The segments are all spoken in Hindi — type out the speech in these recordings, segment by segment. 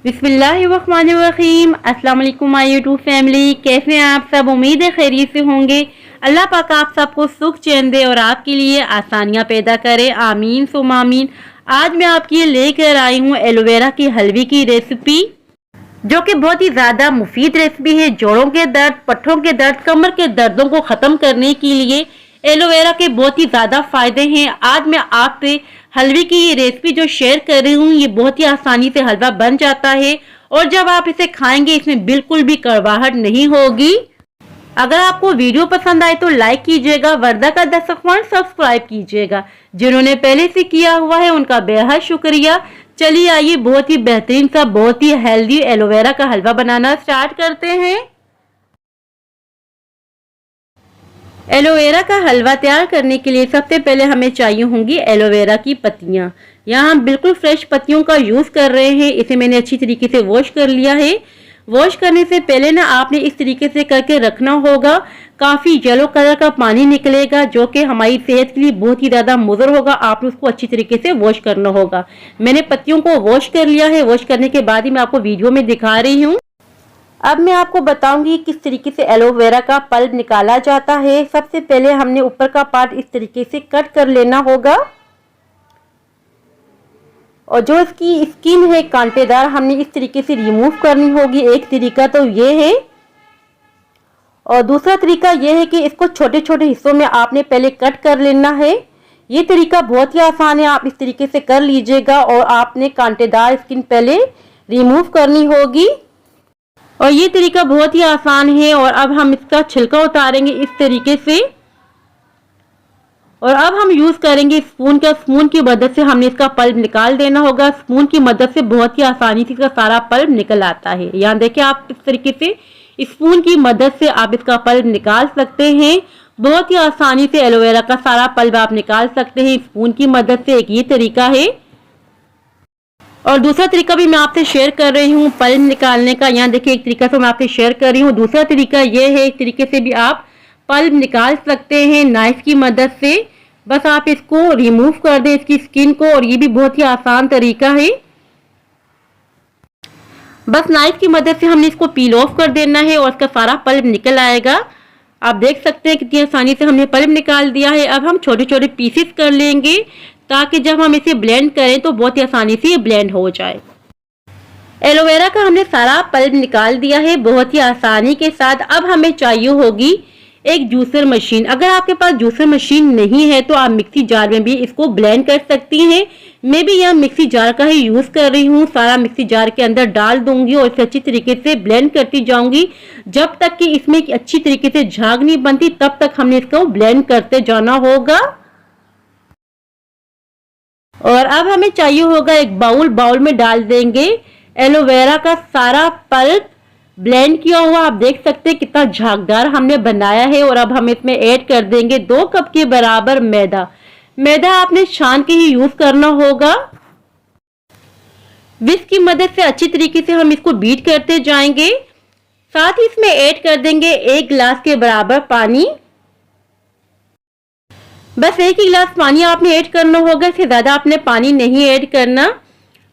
बिस्मिल्लाहिर्रहमानिर्रहीम। अस्सलाम वालेकुम माय यूट्यूब फैमिली, कैसे हैं आप सब? उम्मीद है खैरियत से होंगे। अल्लाह पाक आप सबको सुख चैन दे और आपके लिए आसानियां पैदा करे, आमीन सुम आमीन। आज मैं आपके लिए लेकर आई हूँ एलोवेरा के हलवे की रेसिपी, जो कि बहुत ही ज़्यादा मुफीद रेसिपी है। जोड़ों के दर्द, पट्ठों के दर्द, कमर के दर्दों को ख़त्म करने के लिए एलोवेरा के बहुत ही ज़्यादा फ़ायदे हैं। आज मैं आपसे हलवे की ये रेसिपी जो शेयर कर रही हूँ, ये बहुत ही आसानी से हलवा बन जाता है और जब आप इसे खाएंगे इसमें बिल्कुल भी कड़वाहट नहीं होगी। अगर आपको वीडियो पसंद आए तो लाइक कीजिएगा, वर्दा का दस्तरखान सब्सक्राइब कीजिएगा। जिन्होंने पहले से किया हुआ है उनका बेहद शुक्रिया। चलिए आइए बहुत ही बेहतरीन सा, बहुत ही हेल्दी एलोवेरा का हलवा बनाना स्टार्ट करते हैं। एलोवेरा का हलवा तैयार करने के लिए सबसे पहले हमें चाहिए होंगी एलोवेरा की पत्तियां। यहाँ हम बिल्कुल फ्रेश पत्तियों का यूज कर रहे हैं। इसे मैंने अच्छी तरीके से वॉश कर लिया है। वॉश करने से पहले ना आपने इस तरीके से करके रखना होगा। काफी येलो कलर का पानी निकलेगा जो कि हमारी सेहत के लिए बहुत ही ज्यादा मुज़र होगा। आपने उसको अच्छी तरीके से वॉश करना होगा। मैंने पत्तियों को वॉश कर लिया है। वॉश करने के बाद ही मैं आपको वीडियो में दिखा रही हूँ। अब मैं आपको बताऊंगी किस तरीके से एलोवेरा का पल्प निकाला जाता है। सबसे पहले हमने ऊपर का पार्ट इस तरीके से कट कर लेना होगा और जो इसकी स्किन है कांटेदार, हमने इस तरीके से रिमूव करनी होगी। एक तरीका तो ये है और दूसरा तरीका ये है कि इसको छोटे छोटे हिस्सों में आपने पहले कट कर लेना है। ये तरीका बहुत ही आसान है, आप इस तरीके से कर लीजिएगा और आपने कांटेदार स्किन पहले रिमूव करनी होगी और ये तरीका बहुत ही आसान है। और अब हम इसका छिलका उतारेंगे इस तरीके से और अब हम यूज करेंगे स्पून का। स्पून की मदद से हमने इसका पल्प निकाल देना होगा। स्पून की मदद से बहुत ही आसानी से इसका सारा पल्प निकल आता है। यहाँ देखिए आप इस तरीके से स्पून की मदद से आप इसका पल्प निकाल सकते हैं। बहुत ही आसानी से एलोवेरा का सारा पल्प आप निकाल सकते हैं स्पून की मदद से। एक ये तरीका है और दूसरा तरीका भी मैं आपसे शेयर कर रही हूँ पल्प निकालने का। यहाँ देखिए एक तरीका से मैं आपसे शेयर कर रही हूँ। दूसरा तरीका ये है, इस तरीके से भी आप पल्प निकाल सकते हैं नाइफ की मदद से। बस आप इसको रिमूव कर दें इसकी स्किन को और ये भी बहुत ही आसान तरीका है। बस नाइफ की मदद से हमने इसको पील ऑफ कर देना है और इसका सारा पल्प निकल आएगा। आप देख सकते हैं कितनी आसानी से हमने पल्प निकाल दिया है। अब हम छोटे छोटे पीसेस कर लेंगे ताकि जब हम इसे ब्लेंड करें तो बहुत ही आसानी से ये ब्लेंड हो जाए। एलोवेरा का हमने सारा पल्प निकाल दिया है बहुत ही आसानी के साथ। अब हमें चाहिए होगी एक जूसर मशीन। अगर आपके पास जूसर मशीन नहीं है तो आप मिक्सी जार में भी इसको ब्लेंड कर सकती हैं। मैं भी यहाँ मिक्सी जार का ही यूज कर रही हूँ। सारा मिक्सी जार के अंदर डाल दूंगी और इसे अच्छी तरीके से ब्लेंड करती जाऊंगी जब तक कि इसमें अच्छी तरीके से झाग नहीं बनती, तब तक हमने इसको ब्लेंड करते जाना होगा। और अब हमें चाहिए होगा एक बाउल। बाउल में डाल देंगे एलोवेरा का सारा पल्प ब्लेंड किया हुआ। आप देख सकते हैं कितना झागदार हमने बनाया है। और अब हम इसमें ऐड कर देंगे 2 कप के बराबर मैदा। मैदा आपने छान के ही यूज करना होगा। विस्क की मदद से अच्छी तरीके से हम इसको बीट करते जाएंगे। साथ ही इसमें ऐड कर देंगे 1 गिलास के बराबर पानी। बस 1 ही गिलास पानी आपने ऐड करना होगा, इससे ज्यादा आपने पानी नहीं ऐड करना।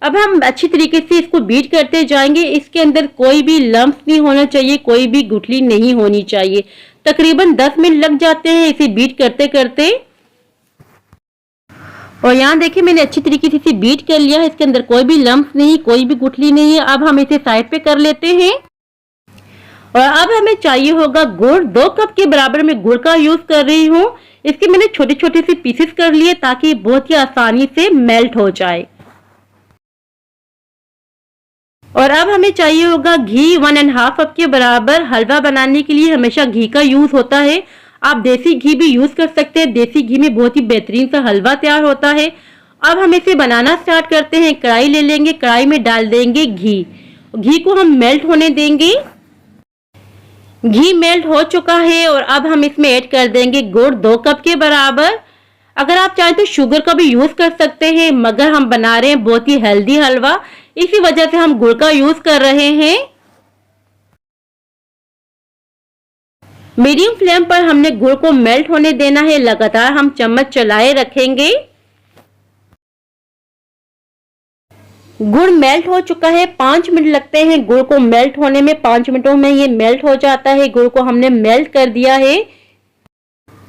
अब हम अच्छी तरीके से इसको बीट करते जाएंगे। इसके अंदर कोई भी लम्प नहीं होना चाहिए, कोई भी गुठली नहीं होनी चाहिए। तकरीबन 10 मिनट लग जाते हैं इसे बीट करते करते। और यहाँ देखिए मैंने अच्छी तरीके से इसे बीट कर लिया है। इसके अंदर कोई भी लम्प नहीं, कोई भी गुठली नहीं है। अब हम इसे साइड पे कर लेते हैं और अब हमें चाहिए होगा गुड़। 2 कप के बराबर में गुड़ का यूज कर रही हूँ। इसके मैंने छोटे छोटे से पीसेस कर लिए ताकि बहुत ही आसानी से मेल्ट हो जाए। और अब हमें चाहिए होगा घी। 1.5 कप के बराबर। हलवा बनाने के लिए हमेशा घी का यूज होता है। आप देसी घी भी यूज कर सकते हैं। देसी घी में बहुत ही बेहतरीन सा हलवा तैयार होता है। अब हम इसे बनाना स्टार्ट करते हैं। कढ़ाई ले लेंगे, कढ़ाई में डाल देंगे घी। घी को हम मेल्ट होने देंगे। घी मेल्ट हो चुका है और अब हम इसमें ऐड कर देंगे गुड़ 2 कप के बराबर। अगर आप चाहें तो शुगर का भी यूज कर सकते हैं, मगर हम बना रहे हैं बहुत ही हेल्दी हलवा, इसी वजह से हम गुड़ का यूज कर रहे हैं। मीडियम फ्लेम पर हमने गुड़ को मेल्ट होने देना है। लगातार हम चम्मच चलाए रखेंगे। गुड़ मेल्ट हो चुका है। 5 मिनट लगते हैं गुड़ को मेल्ट होने में, 5 मिनटों में ये मेल्ट हो जाता है। गुड़ को हमने मेल्ट कर दिया है।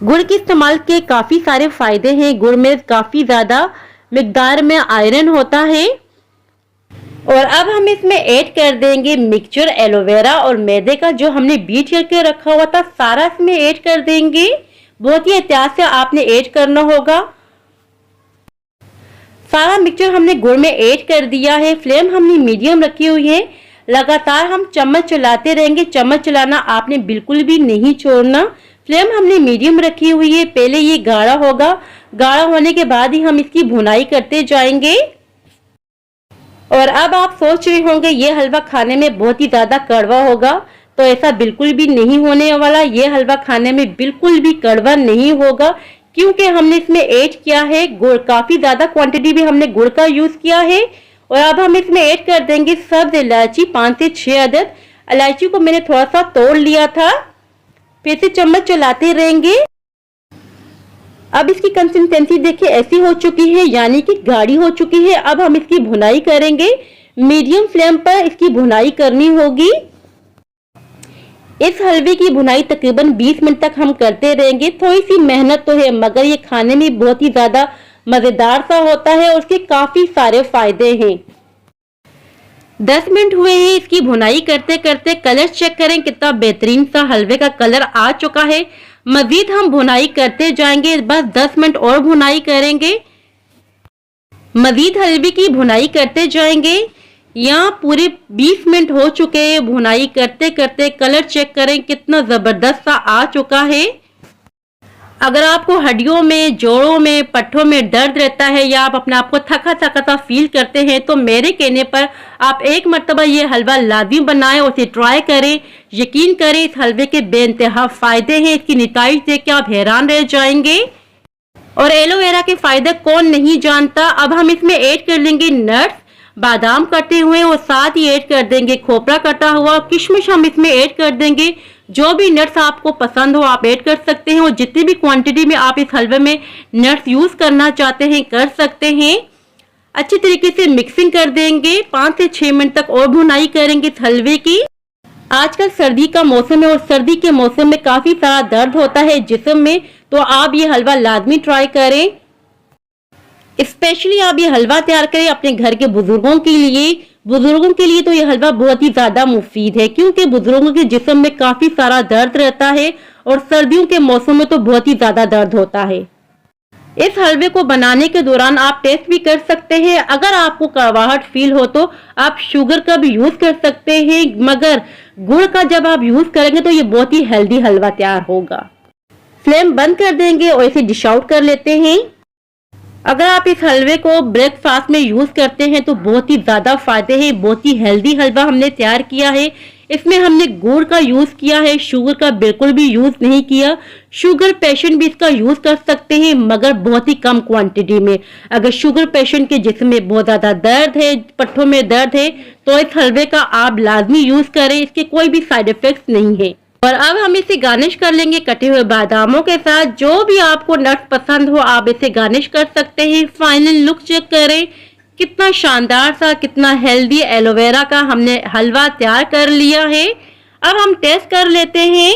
गुड़ के इस्तेमाल के काफी सारे फायदे हैं। गुड़ में काफी ज्यादा मिकदार में आयरन होता है। और अब हम इसमें ऐड कर देंगे मिक्सचर एलोवेरा और मैदे का जो हमने बीट करके रखा हुआ था, सारा इसमें ऐड कर देंगे। बहुत ही एहतियात से आपने ऐड करना होगा। सारा मिक्सचर हमने गुड़ में ऐड कर दिया है। फ्लेम हमने मीडियम रखी हुई है। लगातार हम चम्मच चलाते रहेंगे। चम्मच चलाना आपने बिल्कुल भी नहीं छोड़ना। फ्लेम हमने मीडियम रखी हुई है। पहले ये गाढ़ा होगा, गाढ़ा होने के बाद ही हम इसकी भुनाई करते जाएंगे। और अब आप सोच रहे होंगे ये हलवा खाने में बहुत ही ज्यादा कड़वा होगा, तो ऐसा बिल्कुल भी नहीं होने वाला। ये हलवा खाने में बिल्कुल भी कड़वा नहीं होगा, क्योंकि हमने इसमें ऐड किया है गुड़। काफी ज्यादा क्वांटिटी में हमने गुड़ का यूज किया है। और अब हम इसमें ऐड कर देंगे सब्ज इलायची, 5 से 6 अदद। इलायची को मैंने थोड़ा सा तोड़ लिया था। फिर से चम्मच चलाते रहेंगे। अब इसकी कंसिस्टेंसी देखिए ऐसी हो चुकी है, यानी कि गाढ़ी हो चुकी है। अब हम इसकी भुनाई करेंगे। मीडियम फ्लेम पर इसकी भुनाई करनी होगी। इस हलवे की भुनाई तकरीबन 20 मिनट तक हम करते रहेंगे। थोड़ी सी मेहनत तो है, मगर ये खाने में बहुत ही ज्यादा मजेदार सा होता है और उसके काफी सारे फायदे हैं। 10 मिनट हुए हैं इसकी भुनाई करते करते। कलर चेक करें कितना बेहतरीन सा हलवे का कलर आ चुका है। मजीद हम भुनाई करते जाएंगे। बस 10 मिनट और भुनाई करेंगे। मजीद हलवे की भुनाई करते जाएंगे। यहाँ पूरे 20 मिनट हो चुके हैं भुनाई करते करते। कलर चेक करें कितना जबरदस्त सा आ चुका है। अगर आपको हड्डियों में, जोड़ों में, पट्टों में दर्द रहता है या आप अपने आप को थका थका सा फील करते हैं, तो मेरे कहने पर आप एक मर्तबा ये हलवा लाजिम बनाएं, उसे ट्राई करें। यकीन करें इस हलवे के बेइंतहा फायदे हैं। इसकी नतीजे देख के आप हैरान रह जाएंगे। और एलोवेरा के फायदे कौन नहीं जानता। अब हम इसमें ऐड कर लेंगे नट्स, बादाम कटे हुए, और साथ ही ऐड कर देंगे खोपरा कटा हुआ। किशमिश हम इसमें ऐड कर देंगे। जो भी नट्स आपको पसंद हो आप ऐड कर सकते हैं, और जितनी भी क्वांटिटी में आप इस हलवे में नट्स यूज करना चाहते हैं कर सकते हैं। अच्छी तरीके से मिक्सिंग कर देंगे। 5 से 6 मिनट तक और भुनाई करेंगे इस हलवे की। आजकल सर्दी का मौसम है और सर्दी के मौसम में काफी सारा दर्द होता है जिस्म में, तो आप ये हलवा लाजमी ट्राई करें। स्पेशली आप ये हलवा तैयार करें अपने घर के बुजुर्गों के लिए। बुजुर्गों के लिए तो ये हलवा बहुत ही ज्यादा मुफीद है, क्योंकि बुजुर्गों के जिस्म में काफी सारा दर्द रहता है और सर्दियों के मौसम में तो बहुत ही ज्यादा दर्द होता है। इस हलवे को बनाने के दौरान आप टेस्ट भी कर सकते हैं। अगर आपको कड़वाहट फील हो तो आप शुगर का भी यूज कर सकते हैं, मगर गुड़ का जब आप यूज करेंगे तो ये बहुत ही हेल्दी हलवा तैयार होगा। फ्लेम बंद कर देंगे और इसे डिश आउट कर लेते हैं। अगर आप इस हलवे को ब्रेकफास्ट में यूज करते हैं तो बहुत ही ज्यादा फायदे हैं। बहुत ही हेल्दी हलवा हमने तैयार किया है। इसमें हमने गुड़ का यूज किया है, शुगर का बिल्कुल भी यूज नहीं किया। शुगर पेशेंट भी इसका यूज कर सकते हैं, मगर बहुत ही कम क्वांटिटी में। अगर शुगर पेशेंट के जिस्म में बहुत ज्यादा दर्द है, पट्टों में दर्द है, तो इस हलवे का आप लाजमी यूज करें। इसके कोई भी साइड इफेक्ट्स नहीं है। और अब हम इसे गार्निश कर लेंगे कटे हुए बादामों के साथ। जो भी आपको नट्स पसंद हो आप इसे गार्निश कर सकते हैं। फाइनल लुक चेक करें कितना शानदार सा, कितना हेल्दी एलोवेरा का हमने हलवा तैयार कर लिया है। अब हम टेस्ट कर लेते हैं।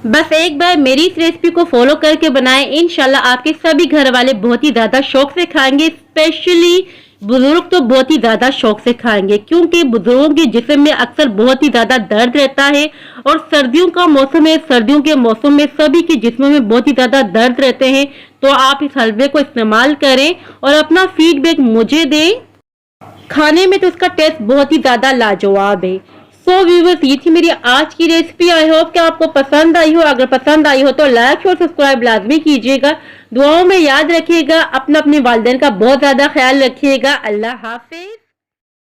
बस एक बार मेरी इस रेसिपी को फॉलो करके बनाएं। इंशाल्लाह आपके सभी घर वाले बहुत ही ज्यादा शौक से खाएंगे। स्पेशली बुजुर्ग तो बहुत ही ज्यादा शौक से खाएंगे, क्योंकि बुजुर्गों के जिस्म में अक्सर बहुत ही ज्यादा दर्द रहता है और सर्दियों का मौसम है। सर्दियों के मौसम में सभी के जिस्म में बहुत ही ज्यादा दर्द रहते हैं। तो आप इस हलवे को इस्तेमाल करें और अपना फीडबैक मुझे दें। खाने में तो इसका टेस्ट बहुत ही ज्यादा लाजवाब है। सो व्यूअर्स, ये थी मेरी आज की रेसिपी। आई होप कि आपको पसंद आई हो। अगर पसंद आई हो तो लाइक और सब्सक्राइब लाजमी कीजिएगा। दुआओं में याद रखिएगा। अपने वालिदैन का बहुत ज्यादा ख्याल रखिएगा। अल्लाह हाफिज।